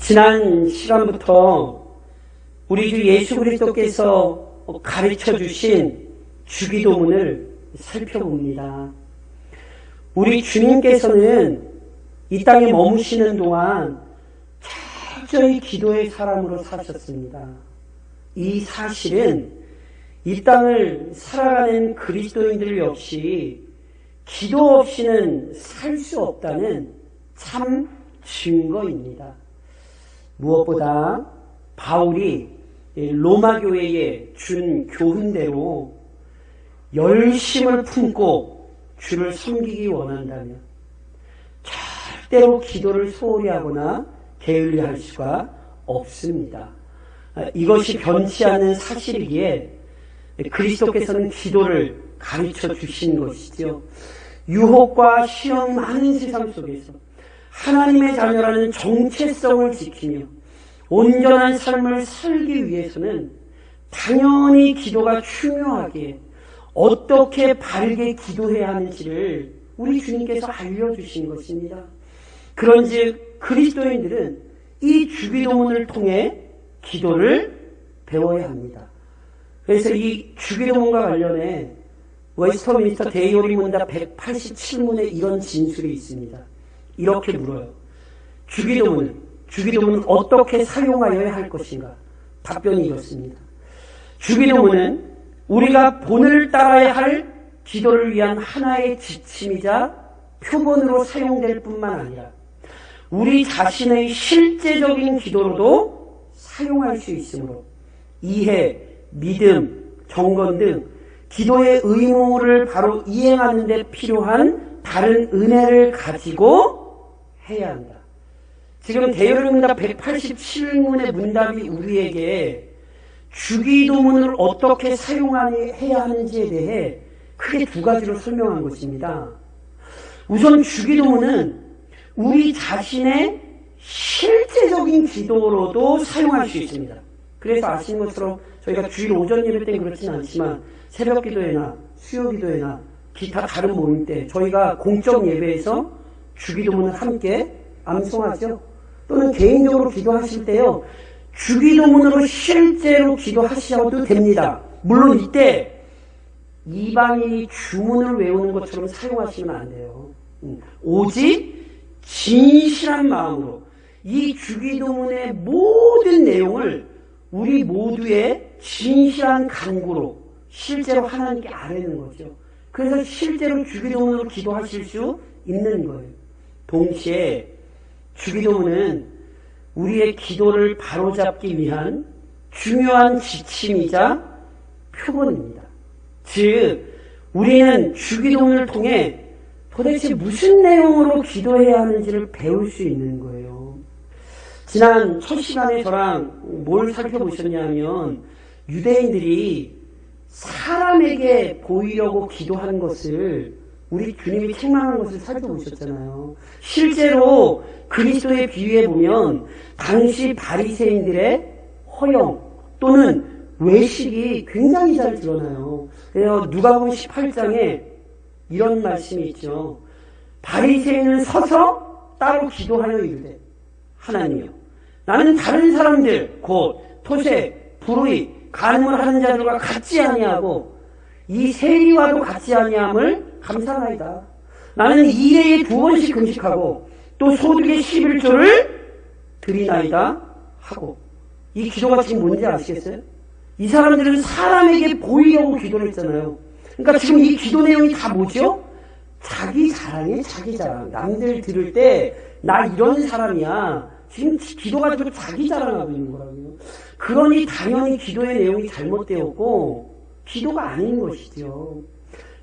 지난 시간부터 우리 주 예수 그리스도께서 가르쳐 주신 주기도문을 살펴봅니다. 우리 주님께서는 이 땅에 머무시는 동안 철저히 기도의 사람으로 사셨습니다. 이 사실은 이 땅을 살아가는 그리스도인들 역시 기도 없이는 살 수 없다는 참 증거입니다. 무엇보다 바울이 로마 교회에 준 교훈대로 열심을 품고 주를 섬기기 원한다면 절대로 기도를 소홀히 하거나 게을리 할 수가 없습니다. 이것이 변치 않는 사실이기에 그리스도께서는 기도를 가르쳐 주신 것이죠. 유혹과 시험이 많은 세상 속에서 하나님의 자녀라는 정체성을 지키며 온전한 삶을 살기 위해서는 당연히 기도가 중요하기에 어떻게 바르게 기도해야 하는지를 우리 주님께서 알려주신 것입니다. 그런즉 그리스도인들은 이 주기도문을 통해 기도를 배워야 합니다. 그래서 이 주기도문과 관련해 웨스터민스터 대의원리 문답 187문에 이런 진술이 있습니다. 이렇게 물어요. 주기도문은 어떻게 사용하여야 할 것인가? 답변이 이렇습니다. 주기도문은 우리가 본을 따라야 할 기도를 위한 하나의 지침이자 표본으로 사용될 뿐만 아니라 우리 자신의 실제적인 기도로도 사용할 수 있으므로 이해, 믿음, 경건 등 기도의 의무를 바로 이행하는 데 필요한 다른 은혜를 가지고 해야 한다. 지금 대의원리 문답 187문의 문답이 우리에게 주기도문을 어떻게 사용해야 하는지에 대해 크게 두 가지로 설명한 것입니다. 우선 주기도문은 우리 자신의 실제적인 기도로도 사용할 수 있습니다. 그래서 아시는 것처럼 저희가 주일 오전 예배 때는 그렇지는 않지만 새벽 기도회나 수요 기도회나 기타 다른 모임 때 저희가 공적 예배에서 주기도문을 함께 암송하죠. 또는 개인적으로 기도하실 때요. 주기도문으로 실제로 기도하셔도 됩니다. 물론 이때 이방인이 주문을 외우는 것처럼 사용하시면 안 돼요. 오직 진실한 마음으로 이 주기도문의 모든 내용을 우리 모두의 진실한 간구로 실제로 하나님께 아뢰는 거죠. 그래서 실제로 주기도문으로 기도하실 수 있는 거예요. 동시에 주기도문은 우리의 기도를 바로잡기 위한 중요한 지침이자 표본입니다. 즉 우리는 주기도문을 통해 도대체 무슨 내용으로 기도해야 하는지를 배울 수 있는 거예요. 지난 첫 시간에 저랑 뭘 살펴보셨냐면 유대인들이 사람에게 보이려고 기도하는 것을 우리 주님이 책망한 것을 살펴보셨잖아요. 실제로 그리스도의 비유에 보면 당시 바리새인들의 허영 또는 외식이 굉장히 잘 드러나요. 그래서 누가복음 18장에 이런 말씀이 있죠. 바리새인은 서서 따로 기도하여 이르되 하나님이여 나는 다른 사람들 곧 토세, 불의, 간음을 하는 자들과 같지 아니하고 이 세리와도 같지 아니함을 감사하나이다. 나는 2일에 2번씩 금식하고 또 소득의 11조를 드리나이다 하고 이 기도가 지금 뭔지 아시겠어요? 이 사람들은 사람에게 보이려고 기도를 했잖아요. 그러니까 지금 이 기도 내용이 다 뭐죠? 자기 자랑이에요. 자기 자랑. 남들 들을 때 나 이런 사람이야. 지금 기도 가지고 자기 자랑하고 있는 거라고요. 그러니 당연히 기도의 내용이 잘못되었고 기도가 아닌 것이죠.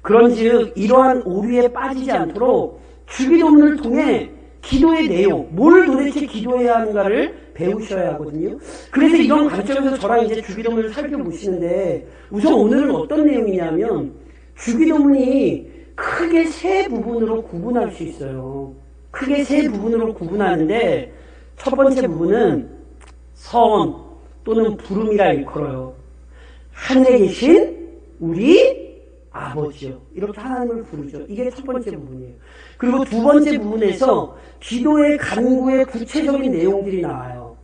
그런즉 이러한 오류에 빠지지 않도록 주기도문을 통해 기도의 내용, 뭘 도대체 기도해야 하는가를 배우셔야 하거든요. 그래서 이런 관점에서 저랑 이제 주기도문을 살펴보시는데 우선 오늘은 어떤 내용이냐면 주기도문이 크게 세 부분으로 구분할 수 있어요. 크게 세 부분으로 구분하는데 첫 번째 부분은 선 또는 부름이라 일컬어요. 하늘에 계신 우리 아버지요. 이렇게 하나님을 부르죠. 이게 첫 번째 부분이에요. 그리고 두 번째 부분에서 기도의 간구의 구체적인 내용들이 나와요.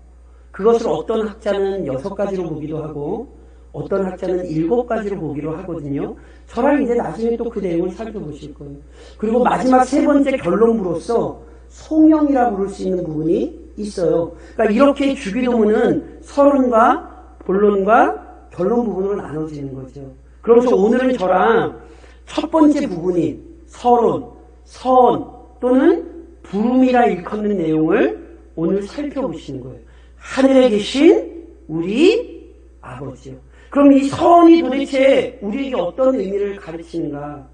그것을 어떤 학자는 6가지로 보기도 하고 어떤 학자는 7가지로 보기로 하거든요. 저랑 이제 나중에 또 그 내용을 살펴보실 거예요. 그리고 마지막 3번째 결론부로서 송영이라 부를 수 있는 부분이 있어요. 그러니까 이렇게 주기도문은 서론과 본론과 결론 부분으로 나눠지는 거죠. 그러면서 오늘은 저랑 첫 번째 부분인 서론, 선 또는 부름이라 일컫는 내용을 오늘 살펴보시는 거예요. 하늘에 계신 우리 아버지요. 그럼 이 선이 도대체 우리에게 어떤 의미를 가르치는가?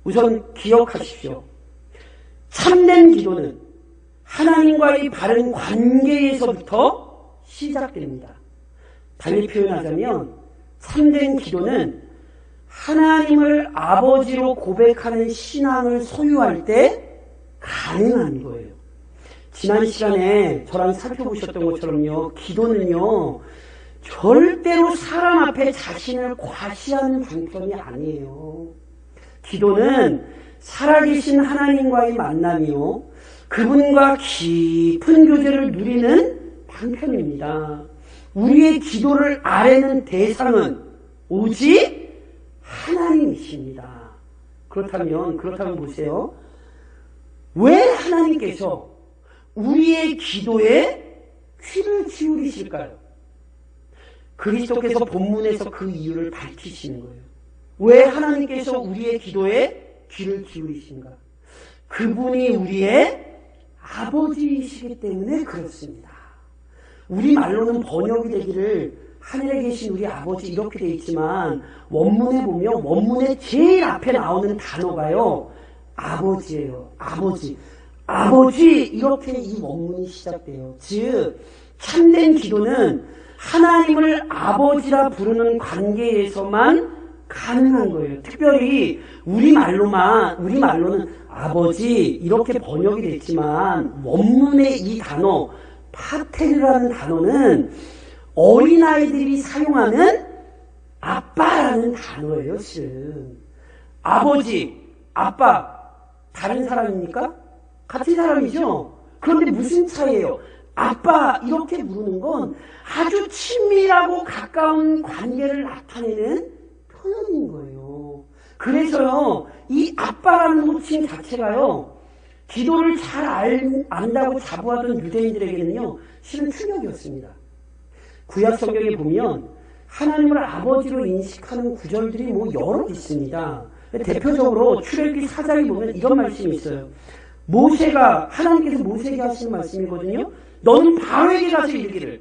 우선 기억하십시오. 참된 기도는 하나님과의 바른 관계에서부터 시작됩니다. 달리 표현하자면 참된 기도는 하나님을 아버지로 고백하는 신앙을 소유할 때 가능한 거예요. 지난 시간에 저랑 살펴보셨던 것처럼요. 기도는요. 절대로 사람 앞에 자신을 과시하는 방편이 아니에요. 기도는 살아계신 하나님과의 만남이요. 그분과 깊은 교제를 누리는 방편입니다. 우리의 기도를 아뢰는 대상은 오직 하나님이십니다. 그렇다면 보세요. 왜 하나님께서 우리의 기도에 귀를 기울이실까요? 그리스도께서 본문에서 그 이유를 밝히시는 거예요. 왜 하나님께서 우리의 기도에 귀를 기울이신가? 그분이 우리의 아버지이시기 때문에 그렇습니다. 우리말로는 번역이 되기를 하늘에 계신 우리 아버지 이렇게 되어 있지만 원문에 보면 원문에 제일 앞에 나오는 단어가요. 아버지예요. 아버지 이렇게 이 원문이 시작돼요. 즉 참된 기도는 하나님을 아버지라 부르는 관계에서만 가능한 거예요. 특별히 우리말로는 아버지 이렇게 번역이 됐지만 원문의 이 단어 파테르라는 단어는 어린아이들이 사용하는 아빠라는 단어예요. 실은 아버지, 아빠 다른 사람입니까? 같은 사람이죠. 그런데 무슨 차이예요? 아빠 이렇게 부르는 건 아주 친밀하고 가까운 관계를 나타내는 표현인 거예요. 그래서요, 이 아빠라는 호칭 자체가요, 기도를 잘 안다고 자부하던 유대인들에게는요, 실은 충격이었습니다. 구약 성경에 보면 하나님을 아버지로 인식하는 구절들이 여러 있습니다. 대표적으로 출애굽기 4장에 보면 이런 말씀이 있어요. 하나님께서 모세에게 하시는 말씀이거든요. 너는 바로에게 가서 이르기를,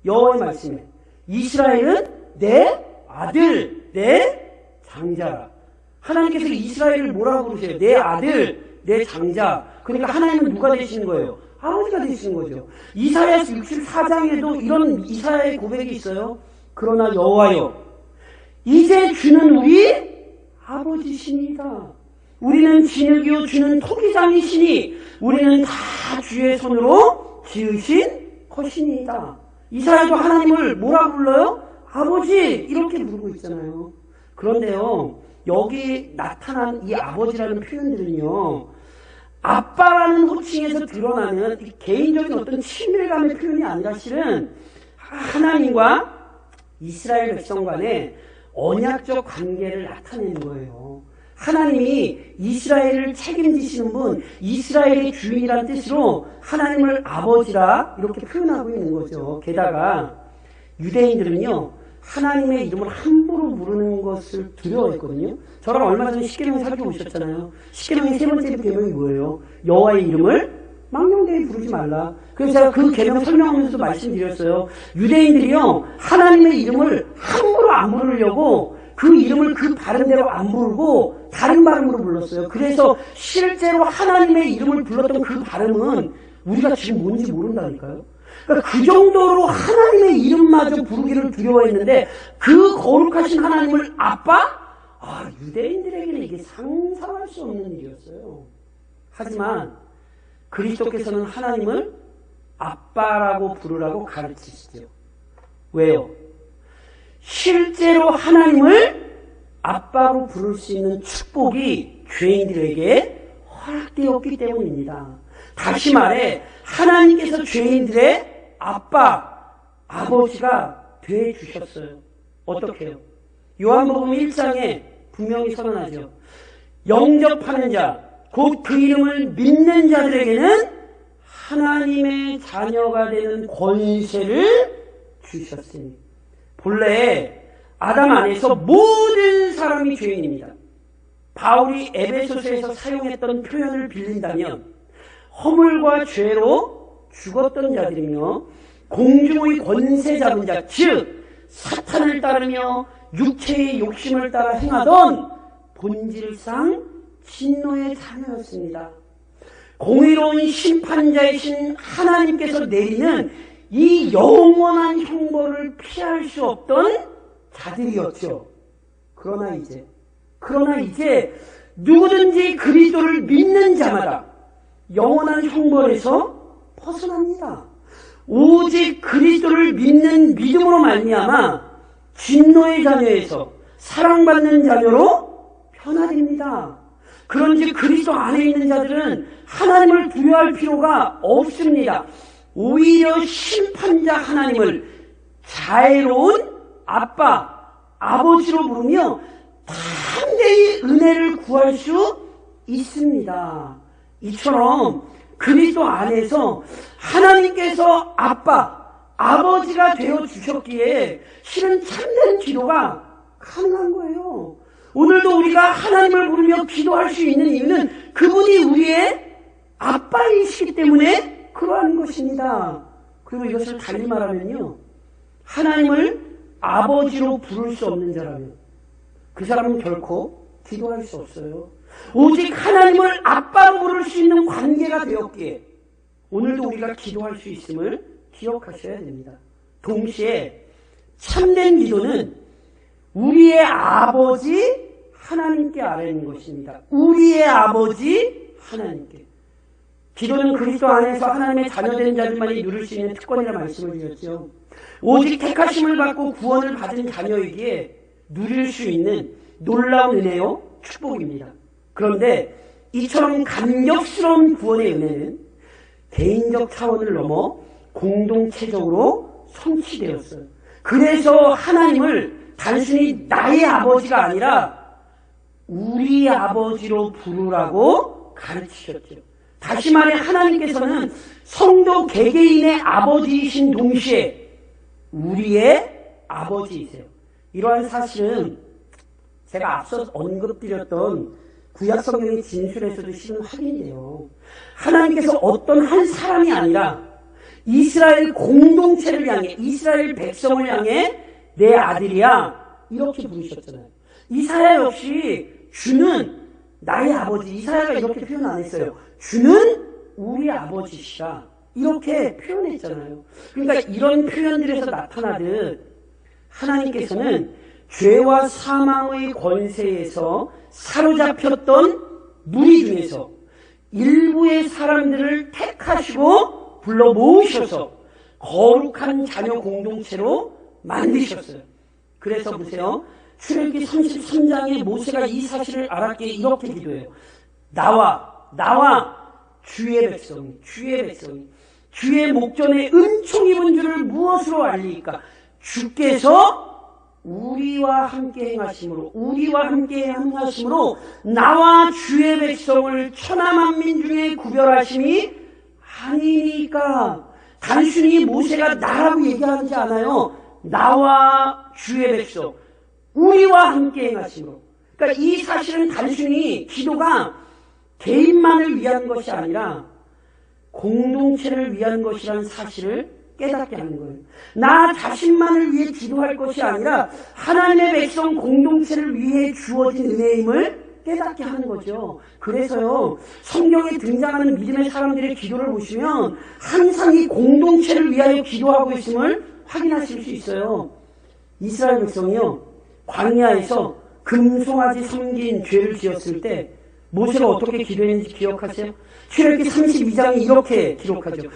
여호와의 말씀에 이스라엘은 내 아들, 내 장자라. 하나님께서 이스라엘을 뭐라고 부르세요? 내 아들, 내 장자. 그러니까 하나님은 누가 되시는 거예요? 아버지가 되시는 거죠. 이사야서 64장에도 이런 이사야의 고백이 있어요. 그러나 여호와여, 이제 주는 우리 아버지시니이다. 우리는 진흙이요 주는 토기장이시니 우리는 다 주의 손으로 지으신 것이니이다. 이사야도 하나님을 뭐라 불러요? 아버지 이렇게 부르고 있잖아요. 그런데요, 여기 나타난 이 아버지라는 표현들은요, 아빠라는 호칭에서 드러나는 개인적인 어떤 친밀감의 표현이 아니라 실은 하나님과 이스라엘 백성 간의 언약적 관계를 나타내는 거예요. 하나님이 이스라엘을 책임지시는 분, 이스라엘의 주인이라는 뜻으로 하나님을 아버지라 이렇게 표현하고 있는 거죠. 게다가 유대인들은요, 하나님의 이름을 함부로 부르는 것을 두려워했거든요. 저랑 얼마 전에 십계명 살펴보셨잖아요. 십계명의 3번째 계명이 뭐예요? 여호와의 이름을 망령되이 부르지 말라. 그래서 제가 그 계명 설명하면서도 말씀드렸어요. 유대인들이요, 하나님의 이름을 함부로 안 부르려고 그 이름을 그 바른 대로 안 부르고 다른 발음으로 불렀어요. 그래서 실제로 하나님의 이름을 불렀던 그 발음은 우리가 지금 뭔지 모른다니까요. 그러니까 그 정도로 하나님의 이름마저 부르기를 두려워했는데 그 거룩하신 하나님을 아빠? 유대인들에게는 이게 상상할 수 없는 일이었어요. 하지만 그리스도께서는 하나님을 아빠라고 부르라고 가르치시죠. 왜요? 실제로 하나님을 아빠로 부를 수 있는 축복이 죄인들에게 허락되었기 때문입니다. 다시 말해 하나님께서 죄인들의 아버지가 되어주셨어요. 어떻게요? 요한복음 1장에 분명히 선언하죠. 영접하는 자, 곧 그 이름을 믿는 자들에게는 하나님의 자녀가 되는 권세를 주셨으니. 본래 아담 안에서 모든 사람이 죄인입니다. 바울이 에베소서에서 사용했던 표현을 빌린다면 허물과 죄로 죽었던 자들이며 공중의 권세 잡은 자, 즉 사탄을 따르며 육체의 욕심을 따라 행하던 본질상 진노의 자녀였습니다. 공의로운 심판자이신 하나님께서 내리는 이 영원한 형벌을 피할 수 없던 자들이었죠. 그러나 이제 누구든지 그리스도를 믿는 자마다 영원한 형벌에서 벗어납니다. 오직 그리스도를 믿는 믿음으로 말미암아 진노의 자녀에서 사랑받는 자녀로 변화됩니다. 그런지 그리스도 안에 있는 자들은 하나님을 두려워할 필요가 없습니다. 오히려 심판자 하나님을 자애로운 아버지로 부르며 담대히 은혜를 구할 수 있습니다. 이처럼 그리스도 안에서 하나님께서 아버지가 되어 주셨기에 실은 참된 기도가 가능한 거예요. 오늘도 우리가 하나님을 부르며 기도할 수 있는 이유는 그분이 우리의 아빠이시기 때문에 그러한 것입니다. 그리고 이것을 달리 말하면요, 하나님을 아버지로 부를 수 없는 자라면 그 사람은 결코 기도할 수 없어요. 오직 하나님을 아빠로 부를 수 있는 관계가 되었기에 오늘도 우리가 기도할 수 있음을 기억하셔야 됩니다. 동시에 참된 기도는 우리의 아버지 하나님께 아뢰는 것입니다. 우리의 아버지 하나님께. 기도는 그리스도 안에서 하나님의 자녀된 자들만이 누릴 수 있는 특권이라 말씀을 드렸죠. 오직 택하심을 받고 구원을 받은 자녀이기에 누릴 수 있는 놀라운 은혜요, 축복입니다. 그런데 이처럼 감격스러운 구원의 은혜는 개인적 차원을 넘어 공동체적으로 성취되었어요. 그래서 하나님을 단순히 나의 아버지가 아니라 우리 아버지로 부르라고 가르치셨죠. 다시 말해 하나님께서는 성도 개개인의 아버지이신 동시에 우리의 아버지이세요. 이러한 사실은 제가 앞서 언급드렸던 구약성경의 진술에서도 실은 확인돼요. 하나님께서 어떤 한 사람이 아니라 이스라엘 공동체를 향해, 이스라엘 백성을 향해 내 아들이야 이렇게 부르셨잖아요. 이사야 역시 주는 나의 아버지, 이사야가 이렇게 표현 안 했어요. 주는 우리 아버지시라 이렇게 표현했잖아요. 그러니까 이런 표현들에서 나타나듯 하나님께서는 죄와 사망의 권세에서 사로잡혔던 무리 중에서 일부의 사람들을 택하시고 불러 모으셔서 거룩한 자녀 공동체로 만드셨어요. 그래서 보세요. 출애굽기 33장에 모세가 이 사실을 알았기에 이렇게 기도해요. 나와 주의 백성이 주의 목전에 은총 입은 줄을 무엇으로 알리까? 주께서 우리와 함께 행하심으로 나와 주의 백성을 천하만민 중에 구별하심이 아니니까. 단순히 모세가 나라고 얘기하지 않아요. 나와 주의 백성, 우리와 함께 행하심으로. 그러니까 이 사실은 단순히 기도가 개인만을 위한 것이 아니라 공동체를 위한 것이라는 사실을 깨닫게 하는 거예요. 나 자신만을 위해 기도할 것이 아니라 하나님의 백성 공동체를 위해 주어진 은혜임을 깨닫게 하는 거죠. 그래서요, 성경에 등장하는 믿음의 사람들의 기도를 보시면 항상 이 공동체를 위하여 기도하고 있음을 확인하실 수 있어요. 이스라엘 백성이요, 광야에서 금송아지 섬긴 죄를 지었을 때 모세가 어떻게 기도했는지 기억하세요? 출애굽기 32장이 이렇게 기록하죠.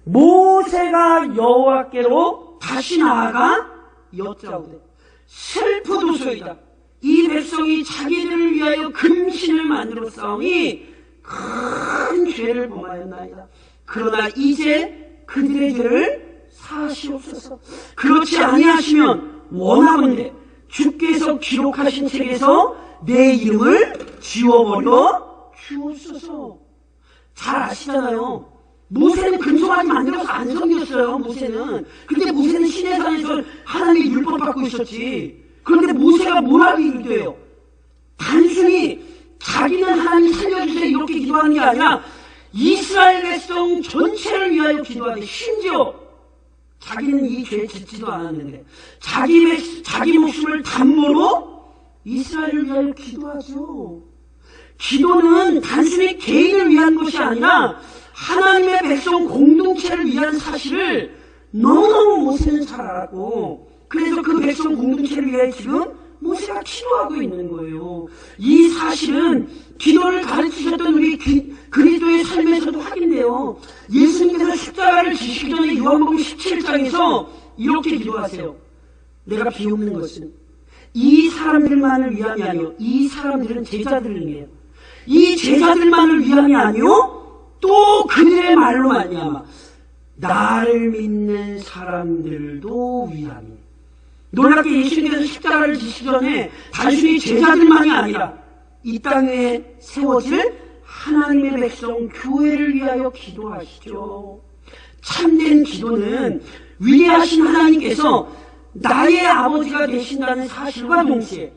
모세가 여호와께로 다시 나아가 여짜오되 슬프도소이다. 이 백성이 자기들을 위하여 금신을 만들어 싸우니 큰 죄를 범하였나이다. 그러나 이제 그들의 죄를 사하시옵소서. 그렇지 아니하시면 원하건대 주께서 기록하신 책에서 내 이름을 지워버려 주옵소서. 잘 아시잖아요. 모세는 금송아지 만들어서 안 섬겼어요. 모세는. 근데 모세는 시내산에서 하나님의 율법 받고 있었지. 그런데 모세가 뭐라고 기도해요? 단순히 자기는 하나님 살려주세요 이렇게 기도하는 게 아니라 이스라엘 백성 전체를 위하여 기도하되, 심지어 자기는 이 죄 짓지도 않았는데 자기 목숨을 담보로 이스라엘을 위하여 기도하죠. 기도는 단순히 개인을 위한 것이 아니라 하나님의 백성 공동체를 위한 사실을 너무너무 모세는 잘 알았고, 그래서 그 백성 공동체를 위해 지금 모세가 기도하고 있는 거예요. 이 사실은 기도를 가르치셨던 우리 그리스도의 삶에서도 확인돼요. 예수님께서 십자가를 지시기 전에 요한복음 17장에서 이렇게 기도하세요. 내가 비웃는 것은 이 사람들만을 위함이 아니요, 이 사람들은 제자들을 위해요. 이 제자들만을 위함이 아니요, 또 그들의 말로 말미암아 나를 믿는 사람들도 위함이. 놀랍게 예수님께서 십자가를 지시기 전에 단순히 제자들만이 아니라 이 땅에 세워질 하나님의 백성 교회를 위하여 기도하시죠. 참된 기도는 위대하신 하나님께서 나의 아버지가 되신다는 사실과 동시에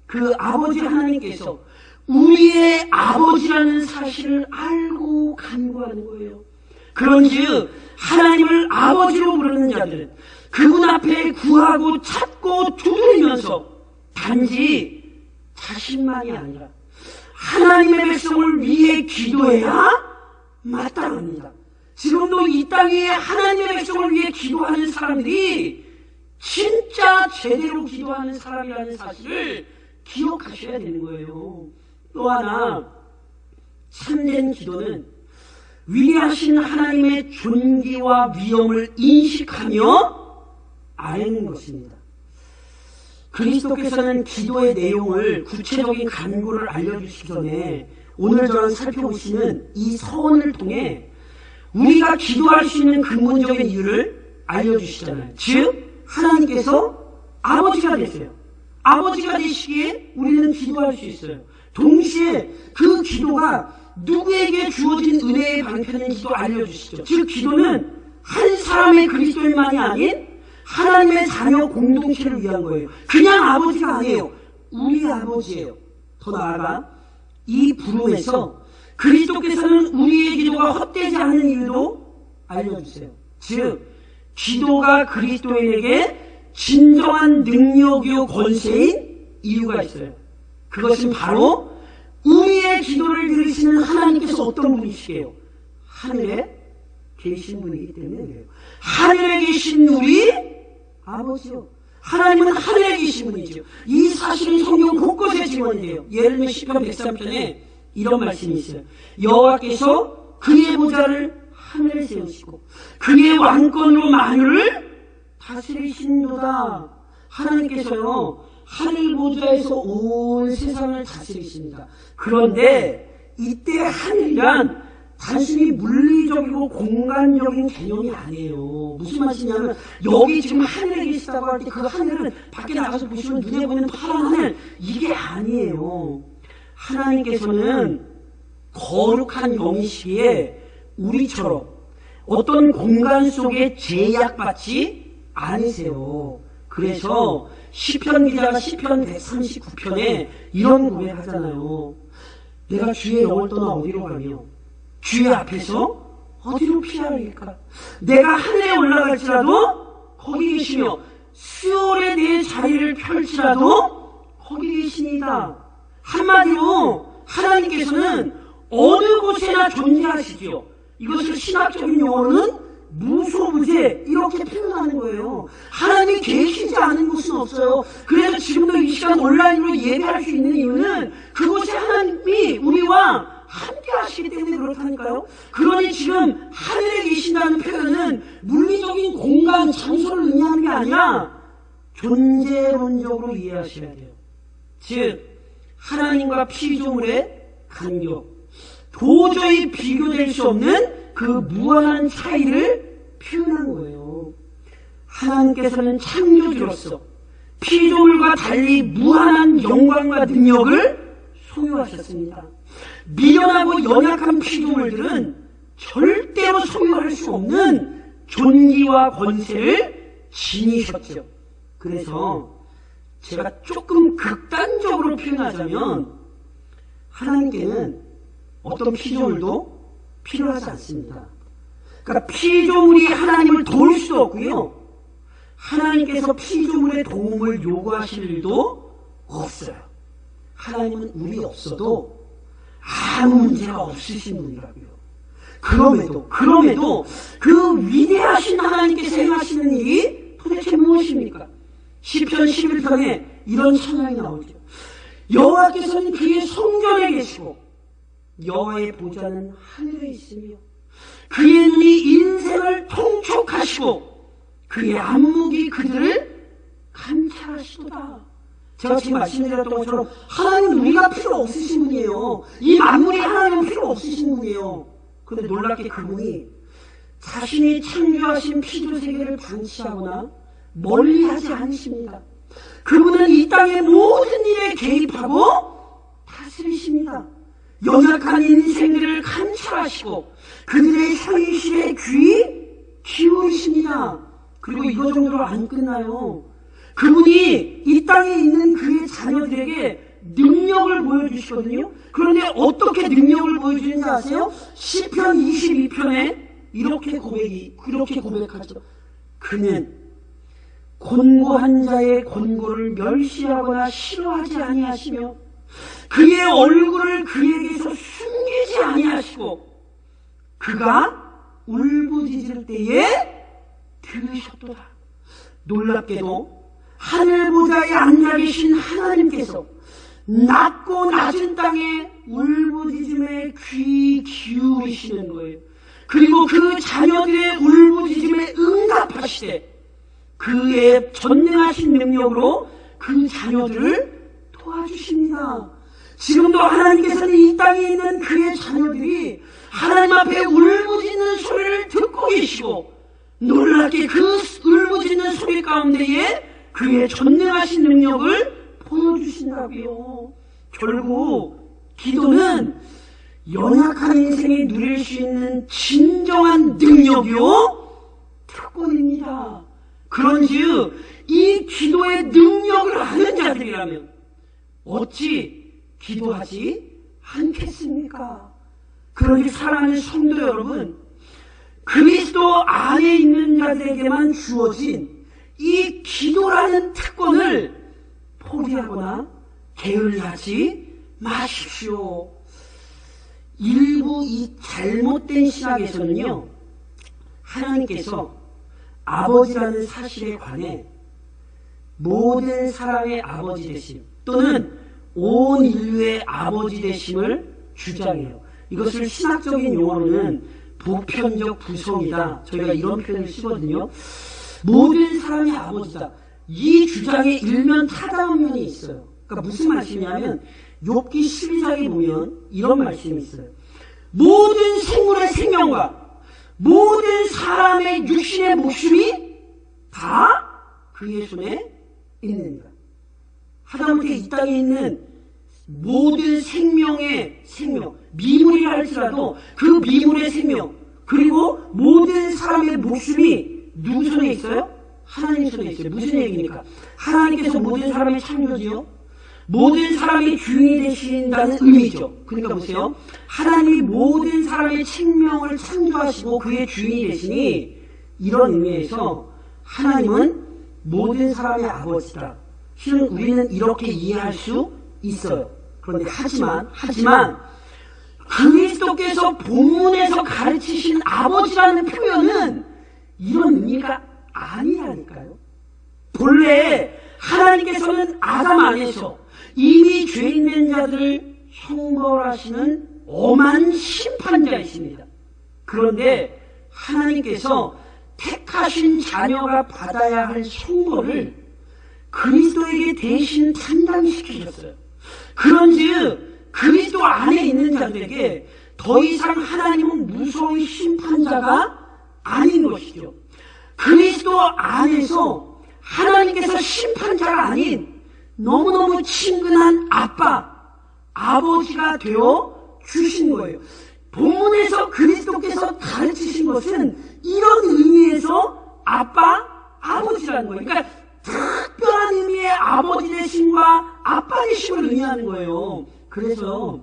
그 아버지 하나님께서 우리의 아버지라는 사실을 알고 간구하는 거예요. 그런즉 하나님을 아버지로 부르는 자들은 그분 앞에 구하고 찾고 두드리면서 단지 자신만이 아니라 하나님의 백성을 위해 기도해야 마땅합니다. 지금도 이 땅에 하나님의 백성을 위해 기도하는 사람들이 진짜 제대로 기도하는 사람이라는 사실을 기억하셔야 되는 거예요. 또 하나, 참된 기도는 위대하신 하나님의 존귀와 위엄을 인식하며 아는 것입니다. 그리스도께서는 기도의 내용을 구체적인 간구를 알려주시기 전에 오늘 저랑 살펴보시는 이 서원을 통해 우리가 기도할 수 있는 근본적인 이유를 알려주시잖아요. 즉 하나님께서 아버지가 되세요. 아버지가 되시기에 우리는 기도할 수 있어요. 동시에 그 기도가 누구에게 주어진 은혜의 방편인지도 알려주시죠. 즉 기도는 한 사람의 그리스도인만이 아닌 하나님의 자녀 공동체를 위한 거예요. 그냥 아버지가 아니에요. 우리 아버지예요. 더 나아가 이 부름에서 그리스도께서는 우리의 기도가 헛되지 않은 이유도 알려주세요. 즉 기도가 그리스도인에게 진정한 능력이요 권세인 이유가 있어요. 그것은 바로 우리의 기도를 들으시는 하나님께서 어떤 분이시게요? 하늘에 계신 분이기 때문에 그래요. 하늘에 계신 우리 아버지요. 하나님은 하늘에 계신 분이죠. 이 사실은 성경 곳곳에 증언돼요. 예를 들면 시편 103편에 이런 말씀이 있어요. 여호와께서 그의 보좌를 하늘에 세우시고 그의 왕권으로 만유를 다스리신도다. 하나님께서요 하늘 보좌에서 온 세상을 다스리십니다. 그런데 이때 하늘이란 단순히 물리적이고 공간적인 개념이 아니에요. 무슨 말씀이냐면 여기 지금 하늘에 계시다고 할 때 그 하늘은 밖에 나가서 보시면 눈에 보이는 파란 하늘, 이게 아니에요. 하나님께서는 거룩한 영이시기에 우리처럼 어떤 공간 속에 제약받지 않으세요. 그래서 시편 기자가 시편 139편에 이런 고백하잖아요. 내가 주의 영을 떠나 어디로 가며 주의 앞에서 어디로 피하리까? 내가 하늘에 올라갈지라도 거기 계시며 수월에 내 자리를 펼치라도 거기 계시니이다. 한마디로 하나님께서는 어느 곳에나 존재하시지요. 이것을 신학적인 용어로는 무소부재 이렇게 표현하는 거예요. 하나님이 계시지 않은 곳은 없어요. 그래서 지금도 이 시간 온라인으로 예배할 수 있는 이유는 그곳에 하나님이 우리와 함께 하시기 때문에 그렇다니까요. 그러니 지금 하늘에 계신다는 표현은 물리적인 공간, 장소를 의미하는 게 아니라 존재론적으로 이해하셔야 돼요. 즉 하나님과 피조물의 간격, 도저히 비교될 수 없는 그 무한한 차이를 표현한 거예요. 하나님께서는 창조주로서 피조물과 달리 무한한 영광과 능력을 소유하셨습니다. 미련하고 연약한 피조물들은 절대로 소유할 수 없는 존귀와 권세를 지니셨죠. 그래서 제가 조금 극단적으로 표현하자면 하나님께는 어떤 피조물도 필요하지 않습니다. 그러니까 피조물이 하나님을 도울 수도 없고요. 하나님께서 피조물의 도움을 요구하실 일도 없어요. 하나님은 우리 없어도 아무 문제가 없으신 분이라고요. 그럼에도 그 위대하신 하나님께서 행하시는 일이 도대체 무엇입니까? 시편 11편에 이런 찬양이 나오죠. 여호와께서는 그의 성전에 계시고 여호와의 보좌는 하늘에 있으며 그의 눈이 인생을 통촉하시고 그의 안목이 그들을 감찰하시도다. 제가 지금 말씀드렸던 것처럼 하나님은 우리가 필요 없으신 분이에요. 이 만물이 하나님은 필요 없으신 분이에요. 그런데 놀랍게 그분이 자신이 창조하신 피조세계를 방치하거나 멀리하지 않으십니다. 그분은 이 땅의 모든 일에 개입하고 다스리십니다. 연약한 인생들을 감찰하시고 그들의 현실에 귀 기울이십니다. 그리고 이거 정도로 안 끝나요. 그분이 이 땅에 있는 그의 자녀들에게 능력을 보여주시거든요. 그런데 어떻게 능력을 보여주는지 아세요? 시편 22편에 이렇게 고백하죠. 그는 곤고한 자의 곤고를 멸시하거나 싫어하지 아니하시며 그의 얼굴을 그에게서 숨기지 아니하시고 그가 울부짖을 때에 들으셨도다. 놀랍게도 하늘 보좌에 앉아 계신 하나님께서 낮고 낮은 땅에 울부짖음에 귀 기울이시는 거예요. 그리고 그 자녀들의 울부짖음에 응답하시되 그의 전능하신 능력으로 그 자녀들을 도와주십니다. 지금도 하나님께서는 이 땅에 있는 그의 자녀들이 하나님 앞에 울부짖는 소리를 듣고 계시고 놀랍게 그 울부짖는 소리 가운데에 그의 전능하신 능력을 보여주신다고요. 결국 기도는 연약한 인생이 누릴 수 있는 진정한 능력이요 특권입니다. 그런즉 이 기도의 능력을 아는 자들이라면 어찌 기도하지 않겠습니까? 그러니 사랑하는 성도 여러분, 그리스도 안에 있는 자들에게만 주어진 이 기도라는 특권을 포기하거나 게을리하지 마십시오. 일부 이 잘못된 신학에서는요, 하나님께서 아버지라는 사실에 관해 모든 사람의 아버지 되심 또는 온 인류의 아버지 되심을 주장해요. 이것을 신학적인 용어로는 보편적 부성이다. 저희가 이런 표현을 쓰거든요. 모든 사람의 아버지다. 이 주장에 일면 타당한 면이 있어요. 그러니까 무슨 말씀이냐면 욥기 12장에 보면 이런 말씀이 있어요. 모든 생물의 생명과 모든 사람의 육신의 목숨이 다 그의 손에 있느니라. 하다못해 이 땅에 있는 모든 생명의 생명, 미물이라 할지라도 그 미물의 생명, 그리고 모든 사람의 목숨이 누구 손에 있어요? 하나님 손에 있어요. 무슨 얘기입니까? 하나님께서 모든 사람의 창조지요? 모든 사람의 주인이 되신다는 의미죠. 그러니까 보세요. 하나님이 모든 사람의 생명을 창조하시고 그의 주인이 되시니 이런 의미에서 하나님은 모든 사람의 아버지다. 실은 우리는 이렇게 이해할 수 있어요. 그런데 하지만 그리스도께서 본문에서 가르치신 아버지라는 표현은 이런 의미가 아니라니까요. 본래 하나님께서는 아담 안에서 이미 죄 있는 자들을 형벌하시는 엄한 심판자이십니다. 그런데 하나님께서 택하신 자녀가 받아야 할 형벌을 그리스도에게 대신担당시키셨어요. 그런즉 그리스도 안에 있는 자들에게 더 이상 하나님은 무서운 심판자가 아닌 것이죠. 그리스도 안에서 하나님께서 심판자가 아닌 너무너무 친근한 아버지가 되어 주신 거예요. 본문에서 그리스도께서 가르치신 것은 이런 의미에서 아버지라는 거예요. 그러니까 특별한 의미의 아버지 되심과 아빠 되심을 의미하는 거예요. 그래서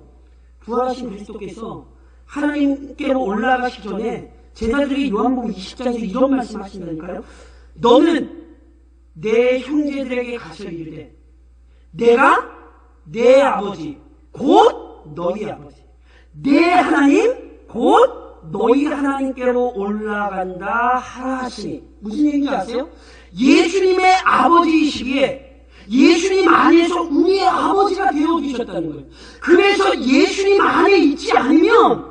부활하신 그리스도께서 하나님께로 올라가시기 전에 제자들이 요한복음 20장에서 이런 말씀 하신다니까요. 너는 내 형제들에게 가서 이르되 내가 내 아버지 곧 너희 아버지 내 하나님 곧 너희 하나님께로 올라간다 하라 하시니 무슨 얘기인지 아세요? 예수님의 아버지이시기에 예수님 안에서 우리의 아버지가 되어주셨다는 거예요. 그래서 예수님 안에 있지 않으면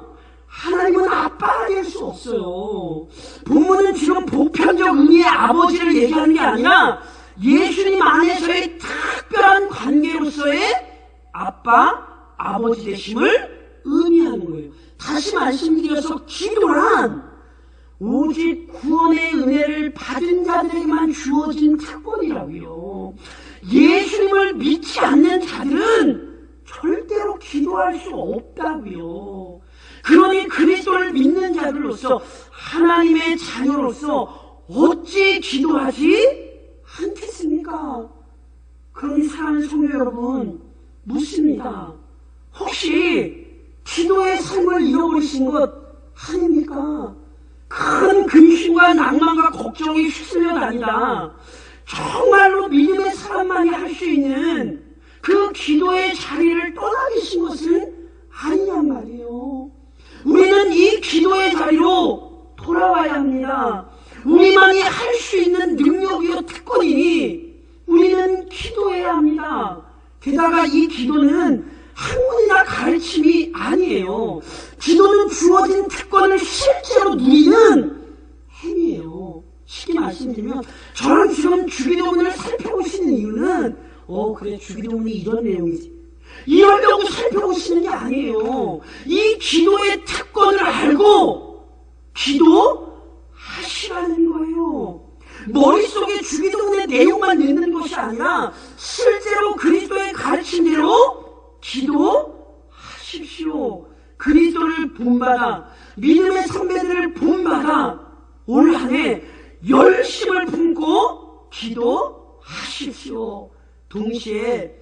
하나님은 아빠가 될 수 없어요. 본문은 지금 보편적 의미의 아버지를 얘기하는 게 아니라 예수님 안에서의 특별한 관계로서의 아버지 되심을 의미하는 거예요. 다시 말씀드려서 기도란 오직 구원의 은혜를 받은 자들에게만 주어진 특권이라고요. 예수님을 믿지 않는 자들은 절대로 기도할 수 없다고요. 그러니 그리스도를 믿는 자들로서 하나님의 자녀로서 어찌 기도하지 않겠습니까? 그러니 사랑하는 성도 여러분 묻습니다. 혹시 기도의 삶을 잃어버리신 것 아닙니까? 큰 근심과 낭만과 걱정이 휩쓸려 다니다 정말로 믿음의 사람만이 할 수 있는 그 기도의 자리를 떠나 계신 것은 아니냔 말이에요. 우리는 이 기도의 자리로 돌아와야 합니다. 우리만이 할 수 있는 능력이요 특권이니 우리는 기도해야 합니다. 게다가 이 기도는 학문이나 가르침이 아니에요. 기도는 주어진 특권을 실제로 누리는 행위예요. 쉽게 말씀드리면 저는 지금 주기도문을 살펴보시는 이유는 그래 주기도문이 이런 내용이지 이러려고 살펴보시는 게 아니에요. 이 기도의 특권을 알고 기도하시라는 거예요. 머릿속에 주기도문의 내용만 넣는 것이 아니라 실제로 그리스도의 가르침대로 기도하십시오. 그리스도를 본받아 믿음의 선배들을 본받아 올 한해 열심을 품고 기도하십시오. 동시에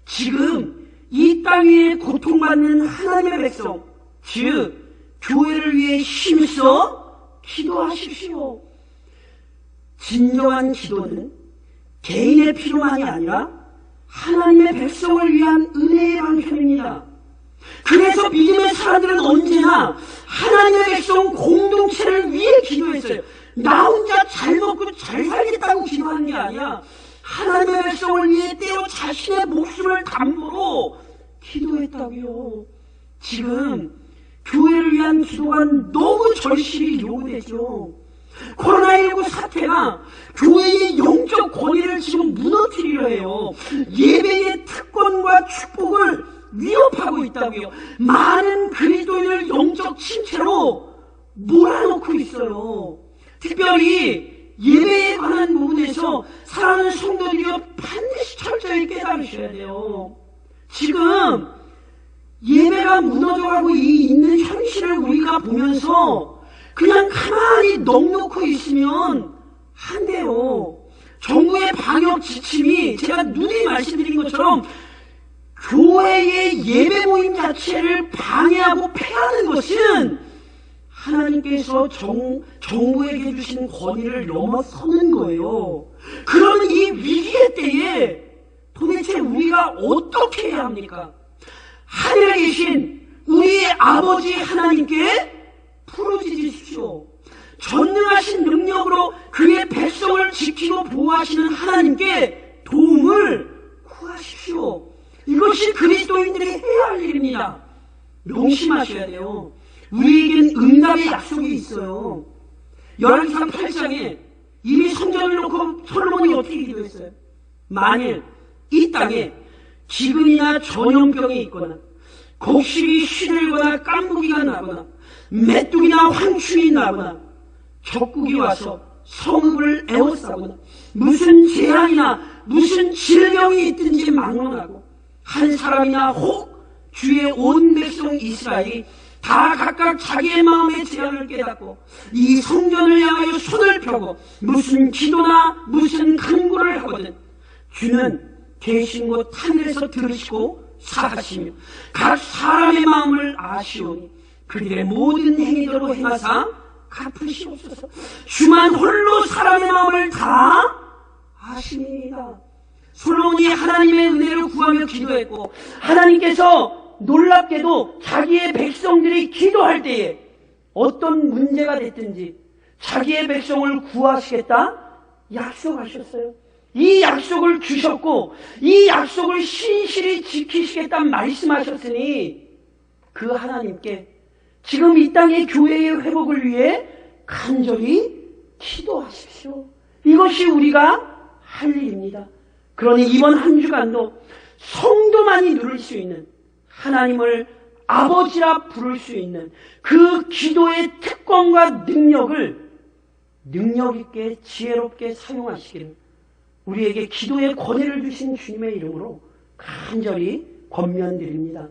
지금 이 땅 위에 고통받는 하나님의 백성 즉 교회를 위해 힘써 기도하십시오. 진정한 기도는 개인의 필요만이 아니라 하나님의 백성을 위한 은혜의 방편입니다. 그래서 믿음의 사람들은 언제나 하나님의 백성 공동체를 위해 기도했어요. 나 혼자 잘 먹고 잘 살겠다고 기도하는 게 아니라 하나님의 백성을 위해 때로 자신의 목숨을 담보로 기도했다고요. 지금 교회를 위한 기도가 너무 절실히 요구되죠. 코로나19 사태가 교회의 영적 권위를 지금 무너뜨리려 해요. 예배의 특권과 축복을 위협하고 있다고요. 많은 그리스도인을 영적 침체로 몰아넣고 있어요. 특별히 예배에 관한 부분에서 사랑하는 성도들이여 반드시 철저히 깨달으셔야 돼요. 지금 예배가 무너져가고 있는 현실을 우리가 보면서 그냥 가만히 넋놓고 있으면 안 돼요. 정부의 방역 지침이 제가 누누이 말씀드린 것처럼 교회의 예배 모임 자체를 방해하고 폐하는 것은 하나님께서 정부에게 주신 권위를 넘어서는 거예요. 그러면 이 위기의 때에 도대체 우리가 어떻게 해야 합니까? 하늘에 계신 우리의 아버지 하나님께 부르짖으십시오. 전능하신 능력으로 그의 백성을 지키고 보호하시는 하나님께 도움을 구하십시오. 이것이 그리스도인들이 해야 할 일입니다. 명심하셔야 돼요. 우리에겐 응답의 약속이 있어요. 열왕기상 8장에 이미 성전을 놓고 솔로몬이 어떻게 기도했어요? 만일 이 땅에 기근이나 전염병이 있거나 곡식이 시들거나 깐부기가 나거나 메뚜기나 황충이 나거나 적국이 와서 성읍을 에워싸거나 무슨 재앙이나 무슨 질병이 있든지 막론하고 한 사람이나 혹 주의 온 백성 이스라엘이 다 각각 자기의 마음의 재앙을 깨닫고 이 성전을 향하여 손을 펴고 무슨 기도나 무슨 간구를 하거든 주는 계신 곳 하늘에서 들으시고 사하시며 각 사람의 마음을 아시오니 그들의 모든 행위대로 행하사 갚으시옵소서. 주만 홀로 사람의 마음을 다 아십니다. 솔로몬이 하나님의 은혜를 구하며 기도했고 하나님께서 놀랍게도 자기의 백성들이 기도할 때에 어떤 문제가 됐든지 자기의 백성을 구하시겠다 약속하셨어요. 이 약속을 주셨고 이 약속을 신실히 지키시겠다 말씀하셨으니 그 하나님께 지금 이 땅의 교회의 회복을 위해 간절히 기도하십시오. 이것이 우리가 할 일입니다. 그러니 이번 한 주간도 성도만이 누릴 수 있는 하나님을 아버지라 부를 수 있는 그 기도의 특권과 능력을 능력 있게 지혜롭게 사용하시기를 우리에게 기도의 권위를 주신 주님의 이름으로 간절히 권면드립니다.